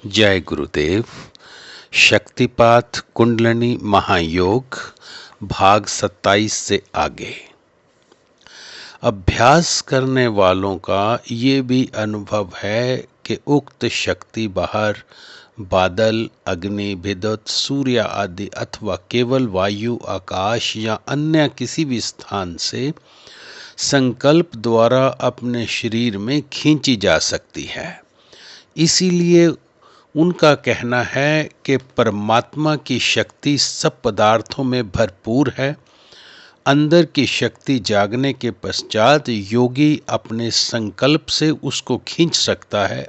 जय गुरुदेव। शक्तिपात कुंडलिनी महायोग भाग 27 से आगे। अभ्यास करने वालों का ये भी अनुभव है कि उक्त शक्ति बाहर बादल, अग्नि, विद्युत, सूर्य आदि अथवा केवल वायु, आकाश या अन्य किसी भी स्थान से संकल्प द्वारा अपने शरीर में खींची जा सकती है। इसीलिए उनका कहना है कि परमात्मा की शक्ति सब पदार्थों में भरपूर है। अंदर की शक्ति जागने के पश्चात योगी अपने संकल्प से उसको खींच सकता है।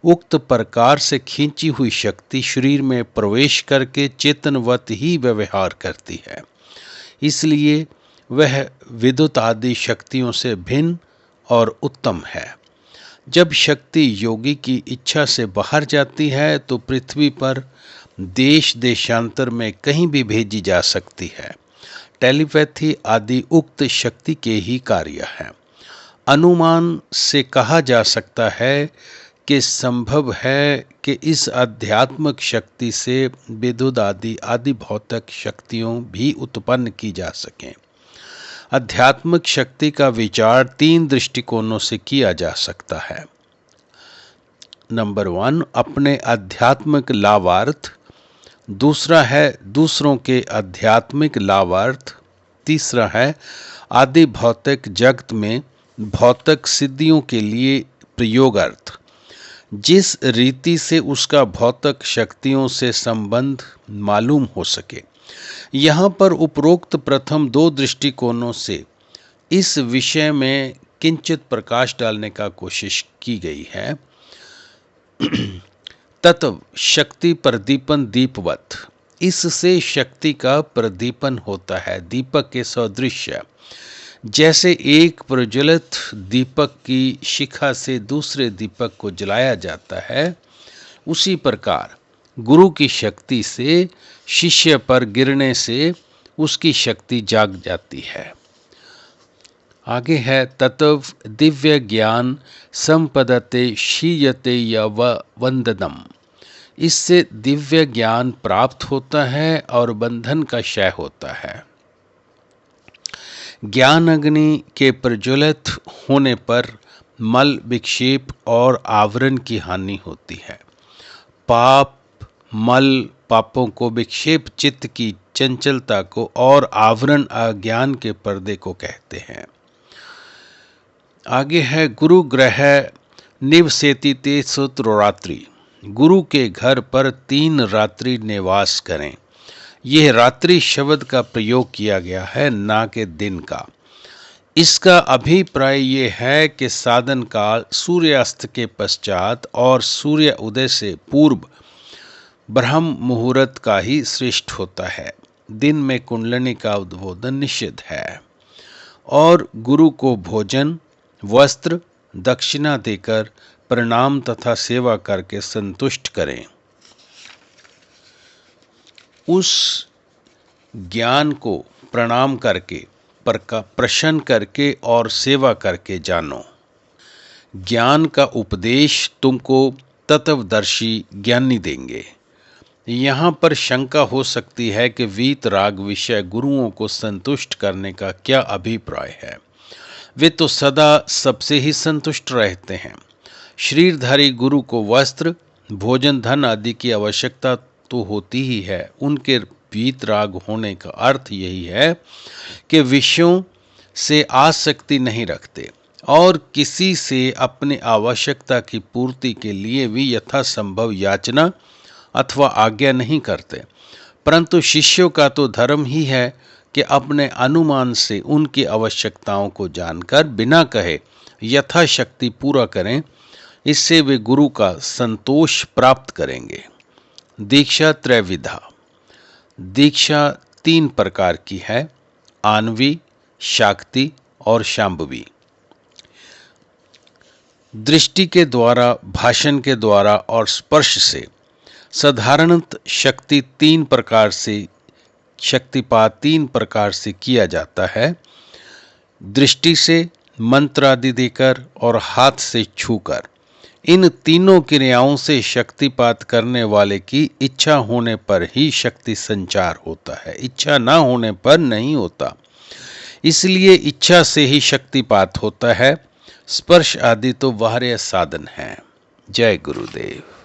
उक्त प्रकार से खींची हुई शक्ति शरीर में प्रवेश करके चेतनवत ही व्यवहार करती है। इसलिए वह विद्युत आदि शक्तियों से भिन्न और उत्तम है। जब शक्ति योगी की इच्छा से बाहर जाती है तो पृथ्वी पर देश देशांतर में कहीं भी भेजी जा सकती है। टेलीपैथी आदि उक्त शक्ति के ही कार्य है। अनुमान से कहा जा सकता है कि संभव है कि इस आध्यात्मिक शक्ति से विद्युत आदि भौतिक शक्तियों भी उत्पन्न की जा सकें। आध्यात्मिक शक्ति का विचार 3 दृष्टिकोणों से किया जा सकता है। नंबर 1, अपने आध्यात्मिक लाभार्थ। दूसरा है दूसरों के आध्यात्मिक लाभार्थ। तीसरा है आदि भौतिक जगत में भौतिक सिद्धियों के लिए प्रयोगार्थ, जिस रीति से उसका भौतिक शक्तियों से संबंध मालूम हो सके। यहाँ पर उपरोक्त प्रथम 2 दृष्टिकोणों से इस विषय में किंचित प्रकाश डालने का कोशिश की गई है। तत्व शक्ति प्रदीपन दीपवत, इससे शक्ति का प्रदीपन होता है दीपक के सदृश्य। जैसे एक प्रज्वलित दीपक की शिखा से दूसरे दीपक को जलाया जाता है, उसी प्रकार गुरु की शक्ति से शिष्य पर गिरने से उसकी शक्ति जाग जाती है। आगे है तत्व दिव्य ज्ञान संपदते शीयते या वंदनम, इससे दिव्य ज्ञान प्राप्त होता है और बंधन का क्षय होता है। ज्ञान अग्नि के प्रज्वलित होने पर मल विक्षेप और आवरण की हानि होती है। पापों को विक्षेप चित्त की चंचलता को और आवरण अज्ञान के पर्दे को कहते हैं। आगे है गुरु ग्रह निवसेति ते सुत्रात्रि, गुरु के घर पर 3 रात्रि निवास करें। यह रात्रि शब्द का प्रयोग किया गया है, ना कि दिन का। इसका अभिप्राय ये है कि साधन काल सूर्यास्त के पश्चात और सूर्य उदय से पूर्व ब्रह्म मुहूर्त का ही श्रेष्ठ होता है। दिन में कुंडलिनी का उद्बोधन निषिद्ध है। और गुरु को भोजन, वस्त्र, दक्षिणा देकर प्रणाम तथा सेवा करके संतुष्ट करें। उस ज्ञान को प्रणाम करके, प्रसन्न करके और सेवा करके जानो। ज्ञान का उपदेश तुमको तत्वदर्शी ज्ञानी देंगे। यहाँ पर शंका हो सकती है कि वीतराग विषय गुरुओं को संतुष्ट करने का क्या अभिप्राय है। वे तो सदा सबसे ही संतुष्ट रहते हैं। शरीरधारी गुरु को वस्त्र, भोजन, धन आदि की आवश्यकता तो होती ही है। उनके वीतराग होने का अर्थ यही है कि विषयों से आसक्ति नहीं रखते और किसी से अपनी आवश्यकता की पूर्ति के लिए भी यथासंभव याचना अथवा आज्ञा नहीं करते। परंतु शिष्यों का तो धर्म ही है कि अपने अनुमान से उनकी आवश्यकताओं को जानकर बिना कहे यथाशक्ति पूरा करें। इससे वे गुरु का संतोष प्राप्त करेंगे। दीक्षा त्रैविधा, दीक्षा 3 प्रकार की है, आणवी, शाक्ति और शांभवी। दृष्टि के द्वारा, भाषण के द्वारा और स्पर्श से साधारणतः शक्तिपात 3 प्रकार से किया जाता है। दृष्टि से, मंत्र आदि देकर और हाथ से छूकर। इन तीनों क्रियाओं से शक्तिपात करने वाले की इच्छा होने पर ही शक्ति संचार होता है, इच्छा ना होने पर नहीं होता। इसलिए इच्छा से ही शक्तिपात होता है। स्पर्श आदि तो बाह्य साधन हैं। जय गुरुदेव।